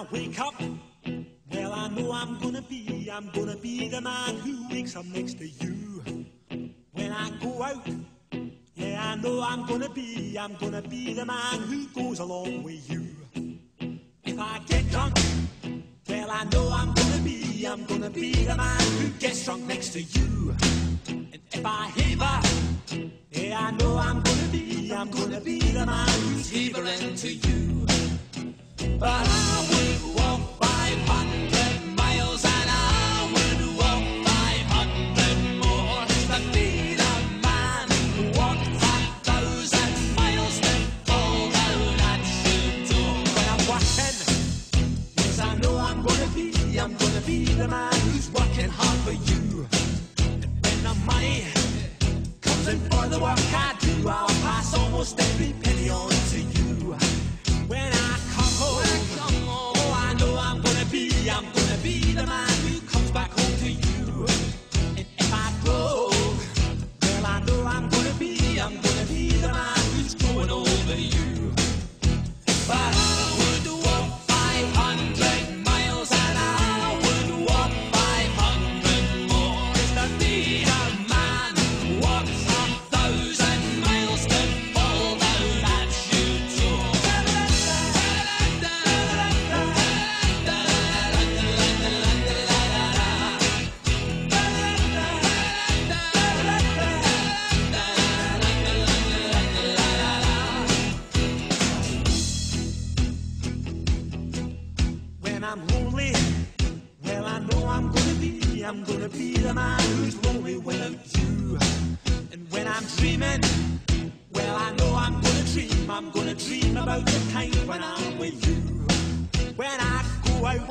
I wake up, well, I know I'm gonna be the man who wakes up next to you. When I go out, yeah, I know I'm gonna be the man who goes along with you. If I get drunk, well, I know I'm gonna be the man who gets drunk next to you. And if I haver, yeah, I know I'm gonna be the man who's havering to you. But I would walk 500 miles and I would walk 500 more to be the man who walked 1,000 miles to fall down at your door. When I'm working, yes, I know I'm gonna be the man who's working hard for you. And when the money comes in for the work I do, I'll pass almost every penny on to you. When I come home, oh, I know I'm gonna be the man who comes back home to you. And if I grow, well, I know I'm gonna be the man who's growing over you. But I would walk 500 miles and I would walk 500 more just to be the man who walks 1,000 miles to fall down at your door. When I'm lonely, well, I know I'm gonna be the man who's lonely without you. And when I'm dreaming, well, I know I'm gonna dream about the time when I'm with you. When I go out,